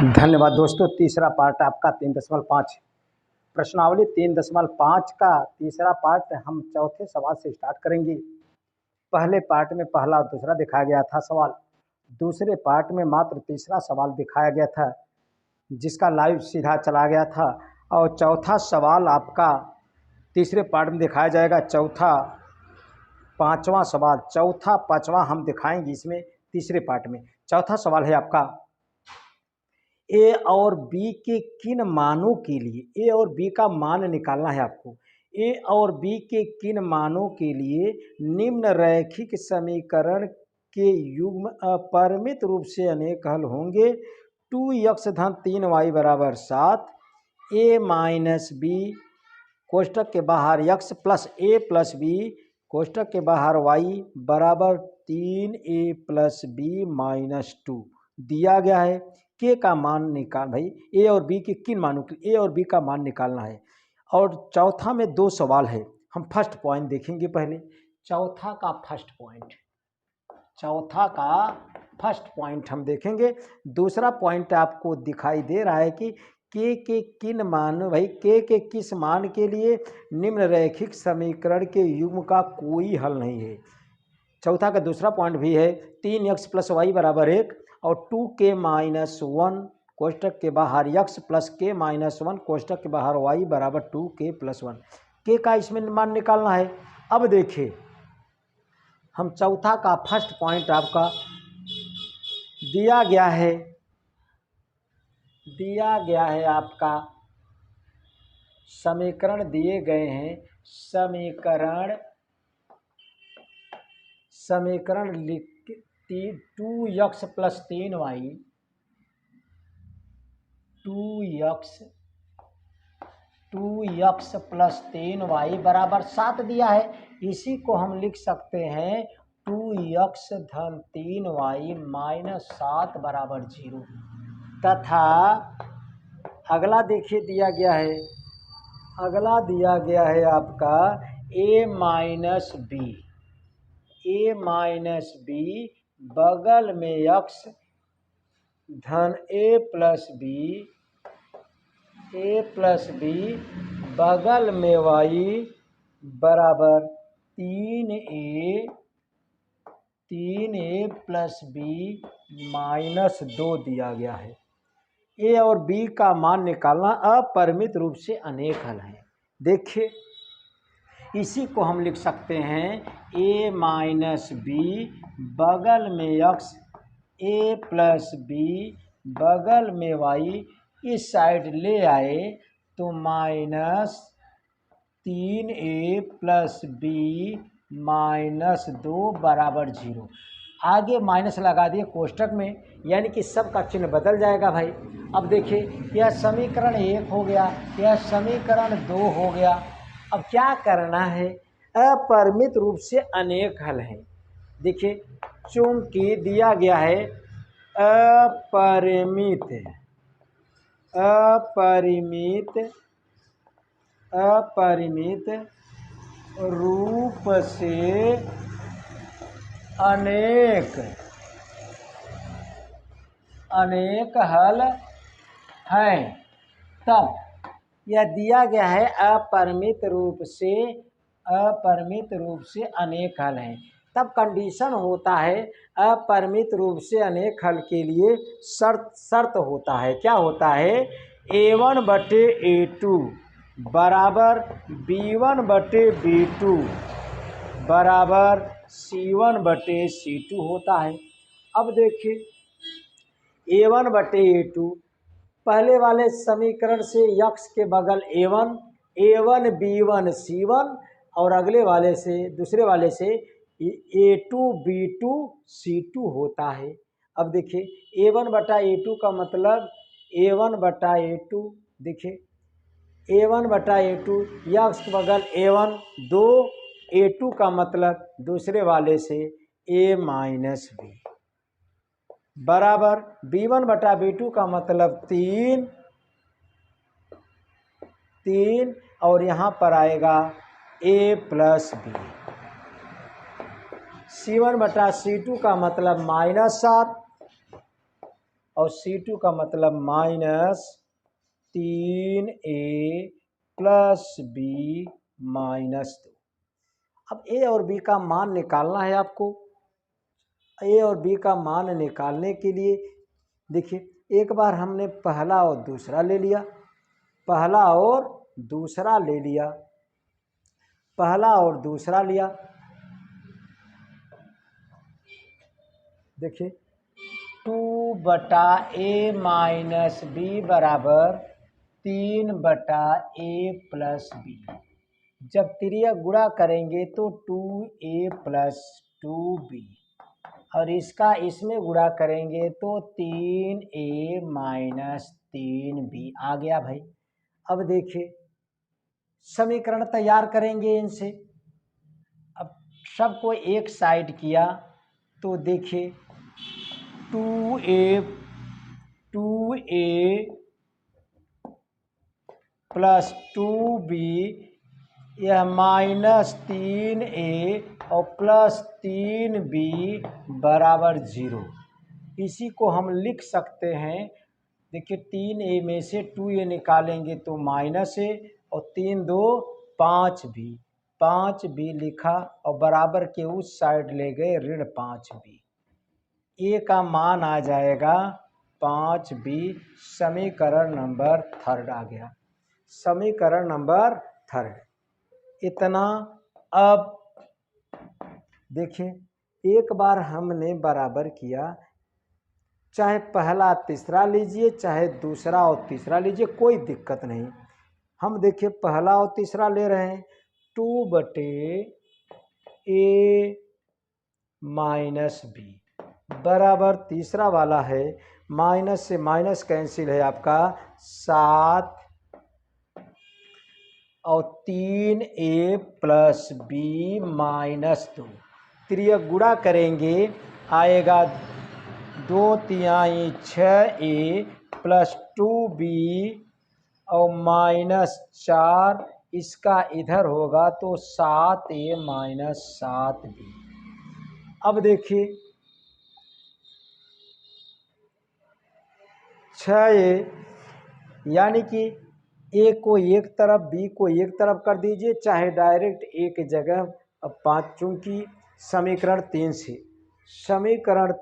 धन्यवाद दोस्तों। तीसरा पार्ट आपका 3.5 प्रश्नावली 3.5 का तीसरा पार्ट हम चौथे सवाल से स्टार्ट करेंगे। पहले पार्ट में पहला और दूसरा दिखाया गया था सवाल, दूसरे पार्ट में मात्र तीसरा सवाल दिखाया गया था जिसका लाइव सीधा चला गया था, और चौथा सवाल आपका तीसरे पार्ट में दिखाया जाएगा। चौथा पांचवा हम दिखाएंगे इसमें तीसरे पार्ट में। चौथा सवाल है आपका, ए और बी के किन मानों के लिए, ए और बी का मान निकालना है आपको। ए और बी के किन मानों के लिए निम्न रैखिक समीकरण के युग्म अपरिमित रूप से अनेक हल होंगे। 2x धन 3y बराबर 7, ए माइनस बी कोष्टक के बाहर x प्लस ए प्लस बी कोष्टक के बाहर y बराबर 3a प्लस बी माइनस 2 दिया गया है। के का मान निकाल भाई, ए और बी के किन मानों के, ए और बी का मान निकालना है। और चौथा में दो सवाल है, हम फर्स्ट पॉइंट देखेंगे पहले। चौथा का फर्स्ट पॉइंट हम देखेंगे। दूसरा पॉइंट आपको दिखाई दे रहा है कि के किन मान, भाई के किस मान के लिए निम्न रैखिक समीकरण के युग्म का कोई हल नहीं है। चौथा का दूसरा पॉइंट भी है 3x प्लस वाई बराबर 1 और 2k माइनस 1 कोष्टक के बाहर x प्लस k माइनस 1 कोष्टक के बाहर y बराबर 2k प्लस 1। के का इसमें मान निकालना है। अब देखिए, हम चौथा का फर्स्ट पॉइंट आपका दिया गया है आपका समीकरण दिए गए हैं। समीकरण लिख 2x plus 3y 2x plus 3y बराबर 7 दिया है। इसी को हम लिख सकते हैं 2x धन 3y माइनस 7 बराबर 0। तथा अगला देखिए दिया गया है आपका a माइनस बी बगल में x धन a प्लस बी बगल में y बराबर 3a प्लस बी माइनस 2 दिया गया है। ए और बी का मान निकालना अपरिमित रूप से अनेक हल है। देखिए, इसी को हम लिख सकते हैं a माइनस बी बगल में x a प्लस बी बगल में y, इस साइड ले आए तो minus 3a plus B minus 2 बराबर 0। आगे माइनस लगा दिए कोष्टक में, यानी कि सब का चिन्ह बदल जाएगा भाई। अब देखिए, यह समीकरण 1 हो गया, यह समीकरण 2 हो गया। अब क्या करना है, अपरिमित रूप से अनेक हल है। देखिए, चूंकि दिया गया है अपरिमित रूप से अनेक हल हैं। तब यह दिया गया है अपरिमित रूप से अनेक हल हैं। तब कंडीशन होता है, अपरिमित रूप से अनेक हल के लिए शर्त होता है। क्या होता है, a1/a2 बराबर b1/b2 बराबर c1/c2 होता है। अब देखिए, a1/a2 पहले वाले समीकरण से x के बगल a1 b1 c1 और अगले वाले से, दूसरे वाले से a2 b2 c2 होता है। अब देखिए, a1/a2 का मतलब a1/a2, देखिए a1/a2 x के बगल a1 2, a2 का मतलब दूसरे वाले से a माइनस बी बराबर b1/b2 का मतलब 3 और यहाँ पर आएगा a प्लस बी। c1/c2 का मतलब -7 और C2 का मतलब -3A प्लस B -2। अब A और B का मान निकालना है आपको। A और B का मान निकालने के लिए देखिए, एक बार हमने पहला और दूसरा ले लिया, पहला और दूसरा ले लिया, पहला और दूसरा लिया। देखिए 2/A माइनस बी बराबर 3/A प्लस बी। जब त्रिया गुणा करेंगे तो 2A प्लस 2B, और इसका इसमें गुणा करेंगे तो 3A माइनस 3B आ गया भाई। अब देखिए समीकरण तैयार करेंगे इनसे। अब सबको एक साइड किया तो देखिए 2A प्लस 2B, यह -3A और प्लस 3B बराबर 0। इसी को हम लिख सकते हैं। देखिए 3A में से 2A निकालेंगे तो -A और 3 2 5B, 5B लिखा और बराबर के उस साइड ले गए ऋण 5B। A का मान आ जाएगा 5B। समीकरण नंबर 3 आ गया, समीकरण नंबर 3 इतना। अब देखिए एक बार हमने बराबर किया, चाहे पहला तीसरा लीजिए चाहे दूसरा और तीसरा लीजिए, कोई दिक्कत नहीं। हम देखिए पहला और तीसरा ले रहे हैं, 2/A माइनस B बराबर तीसरा वाला है, माइनस से माइनस कैंसिल है आपका 7 और 3A प्लस B -2। त्रियक गुणा करेंगे आएगा 2 तिहाई 6A प्लस 2B और -4, इसका इधर होगा तो 7A माइनस 7B। अब देखिए 6A यानी कि A को एक तरफ B को एक तरफ कर दीजिए, चाहे डायरेक्ट एक जगह 5, चूंकि समीकरण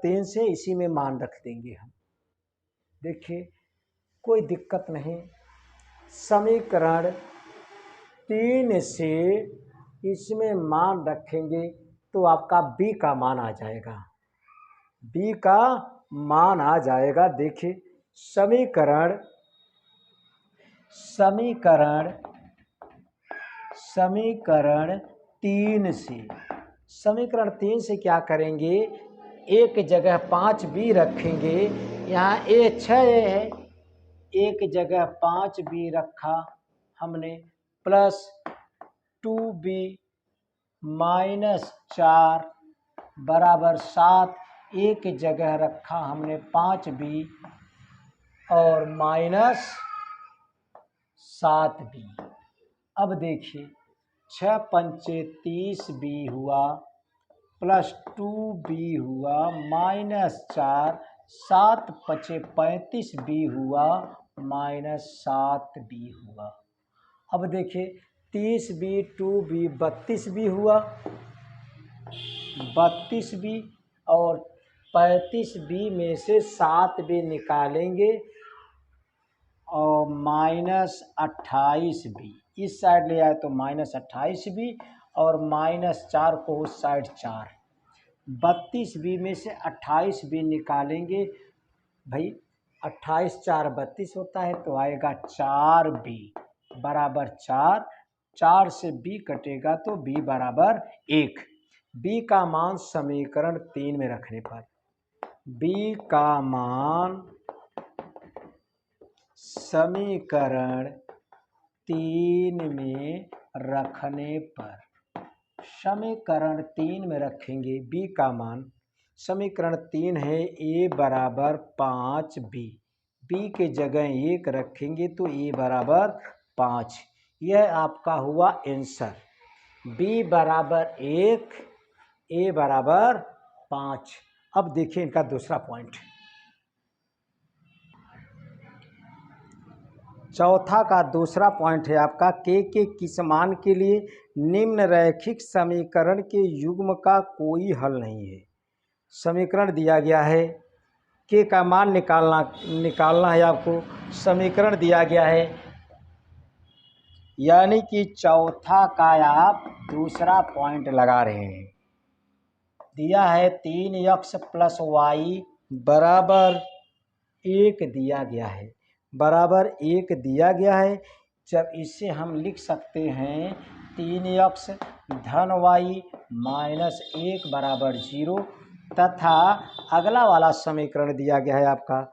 3 से इसी में मान रख देंगे हम। देखिए कोई दिक्कत नहीं, समीकरण 3 से इसमें मान रखेंगे तो आपका B का मान आ जाएगा, B का मान आ जाएगा। देखिए समीकरण 3 से क्या करेंगे, एक जगह 5B रखेंगे, यहाँ A 6A है, एक जगह 5B रखा हमने, प्लस 2B -4 बराबर 7, एक जगह रखा हमने 5B और -7B। अब देखिए 6 पंचे 30B हुआ, प्लस 2B हुआ, -4, 7 पचे 35B हुआ, -7B हुआ। अब देखिए 30B 2B 32B हुआ, 32B और 35B में से 7B निकालेंगे और -28B इस साइड ले आए तो -28B और -4 को उस साइड 4, 32B में से 28B निकालेंगे भाई, 28 4 32 होता है तो आएगा 4B बराबर 4, 4 से B कटेगा तो B बराबर 1। B का मान समीकरण 3 में रखने पर, B का मान समीकरण 3 में रखने पर, समीकरण 3 में रखेंगे B का मान। समीकरण 3 है A बराबर 5B, B के जगह 1 रखेंगे तो A बराबर 5। यह आपका हुआ आंसर, B बराबर 1, A बराबर 5। अब देखिए इनका दूसरा पॉइंट, चौथा का दूसरा पॉइंट है आपका के किस मान के लिए निम्न रैखिक समीकरण के युग्म का कोई हल नहीं है। समीकरण दिया गया है, के का मान निकालना है आपको, समीकरण दिया गया है, यानी कि चौथा का आप दूसरा पॉइंट लगा रहे हैं। दिया है 3x प्लस वाई बराबर 1 दिया गया है, बराबर 1 दिया गया है। जब इसे हम लिख सकते हैं 3x धन वाई माइनस 1 बराबर 0, तथा अगला वाला समीकरण दिया गया है आपका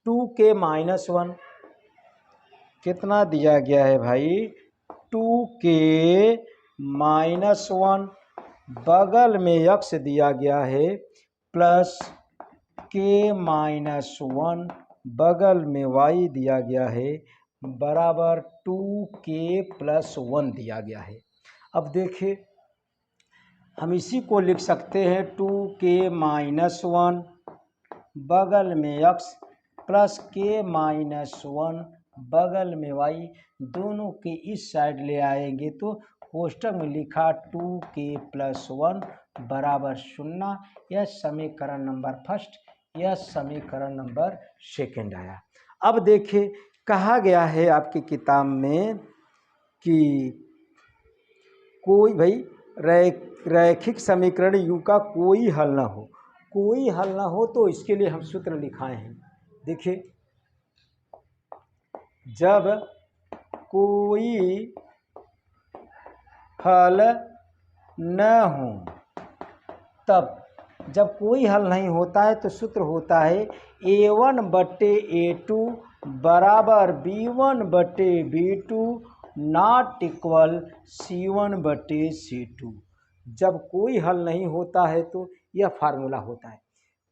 2k माइनस 1। कितना दिया गया है भाई, 2k माइनस 1, बगल में x दिया गया है प्लस k माइनस 1, बगल में y दिया गया है बराबर 2k प्लस 1 दिया गया है। अब देखिए हम इसी को लिख सकते हैं 2k माइनस 1 बगल में x प्लस k माइनस 1 बगल में y, दोनों के इस साइड ले आएंगे तो कोष्टक में लिखा 2k प्लस 1 बराबर 0। यह समीकरण नंबर फर्स्ट, यह समीकरण नंबर सेकंड आया। अब देखिए कहा गया है आपकी किताब में कि कोई भाई रैखिक समीकरण यू का कोई हल ना हो, कोई हल ना हो तो इसके लिए हम सूत्र लिखाए हैं। देखिए जब कोई हल न हो, तब जब कोई हल नहीं होता है तो सूत्र होता है a1 बटे a2 बराबर b1 बटे b2 नॉट इक्वल c1 बटे c2। जब कोई हल नहीं होता है तो यह फार्मूला होता है।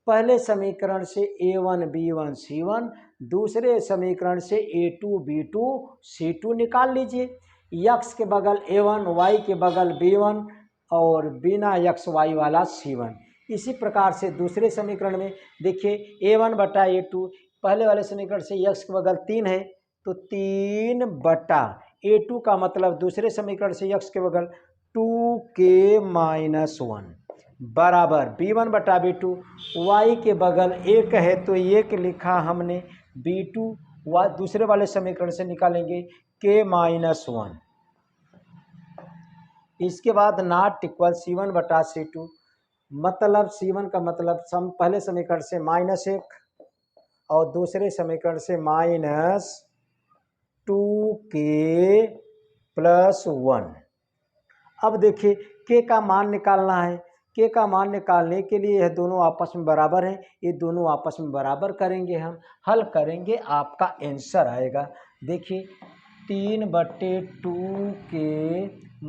पहले समीकरण से a1 b1 c1, दूसरे समीकरण से a2 b2 c2 निकाल लीजिए। x के बगल a1, y के बगल b1 और बिना x y वाला c1। इसी प्रकार से दूसरे समीकरण में देखिए a1 बटा a2, पहले वाले समीकरण से x के बगल 3 है तो 3 बटा a2 का मतलब दूसरे समीकरण से x के बगल 2k माइनस 1 बराबर b1 बटा b2, y के बगल 1 है तो 1 लिखा हमने, b2 दूसरे वाले समीकरण से निकालेंगे k माइनस 1। इसके बाद नॉट इक्वल c1 बटा c2, मतलब c1 का मतलब पहले समीकरण से -1 और दूसरे समीकरण से -2k प्लस 1। अब देखिए k का मान निकालना है, k का मान निकालने के लिए यह दोनों आपस में बराबर हैं, ये दोनों आपस में बराबर करेंगे, हम हल करेंगे, आपका आंसर आएगा। देखिए 3 बटे 2k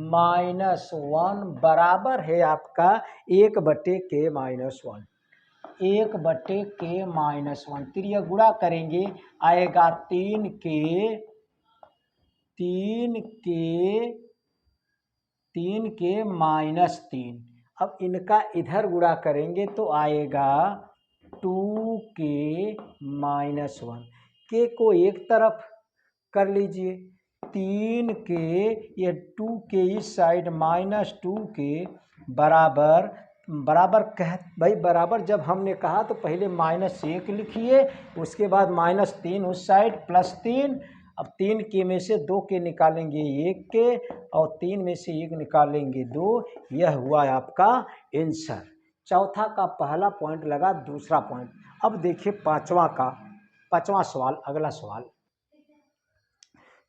माइनस 1 बराबर है आपका 1 बटे k माइनस 1, 1 बटे k माइनस 1, त्रिय गुणा करेंगे आएगा 3k माइनस 3। अब इनका इधर गुणा करेंगे तो आएगा 2k माइनस 1। k को एक तरफ कर लीजिए, 3k, ये 2k इस साइड माइनस 2k बराबर भाई बराबर जब हमने कहा तो पहले -1 लिखिए, उसके बाद -3 उस साइड प्लस 3। अब 3k में से 2k निकालेंगे 1k और 3 में से 1 निकालेंगे 2। यह हुआ आपका आंसर। चौथा का पहला पॉइंट लगा, दूसरा पॉइंट। अब देखिए पांचवा सवाल, अगला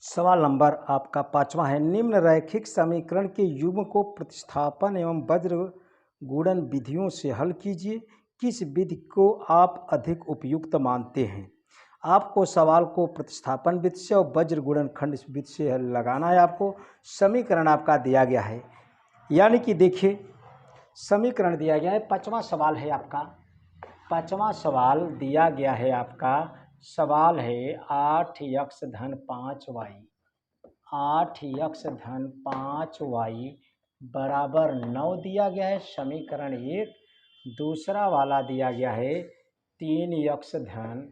सवाल नंबर आपका 5वां है, निम्न रैखिक समीकरण के युग्म को प्रतिस्थापन एवं वज्र गुणन विधियों से हल कीजिए। किस विधि को आप अधिक उपयुक्त मानते हैं? आपको सवाल को प्रतिस्थापन विधि से और वज्र गुणन खंड विधि से लगाना है। आपको समीकरण आपका दिया गया है, यानी कि देखिए समीकरण दिया गया है। 5वां सवाल है आपका, 5वां सवाल दिया गया है आपका, सवाल है 8x धन 5y, 8x धन 5y बराबर 9 दिया गया है, समीकरण 1। दूसरा वाला दिया गया है 3x धन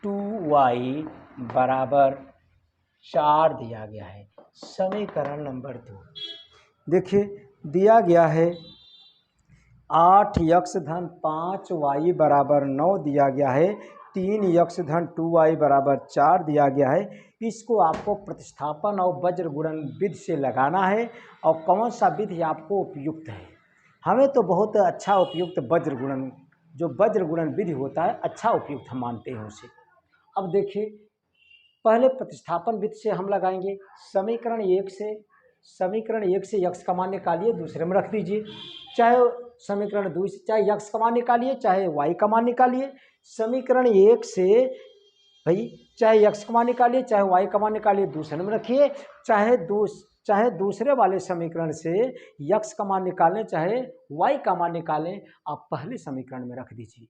2y बराबर 4 दिया गया है। समीकरण नंबर 2 देखिए दिया गया है 8x धन 5y बराबर 9 दिया गया है, 3x धन 2y बराबर 4 दिया गया है। इसको आपको प्रतिस्थापन और वज्र गुणन विधि से लगाना है और कौन सा विधि आपको उपयुक्त है। हमें तो बहुत अच्छा उपयुक्त वज्र गुणन, जो वज्र गुणन विधि होता है अच्छा उपयुक्त हम मानते हैं उसे। अब देखिए पहले प्रतिस्थापन विधि से हम लगाएंगे। समीकरण 1 से x का मान निकालिए, दूसरे में रख दीजिए। चाहे समीकरण 2 से चाहे x का मान निकालिए चाहे y का मान निकालिए। समीकरण 1 से भाई चाहे x का मान निकालिए चाहे y का मान निकालिए, दूसरे में रखिए। चाहे दूसरे वाले समीकरण से x का मान निकालें चाहे y का मान निकालें, आप पहले समीकरण में रख दीजिए।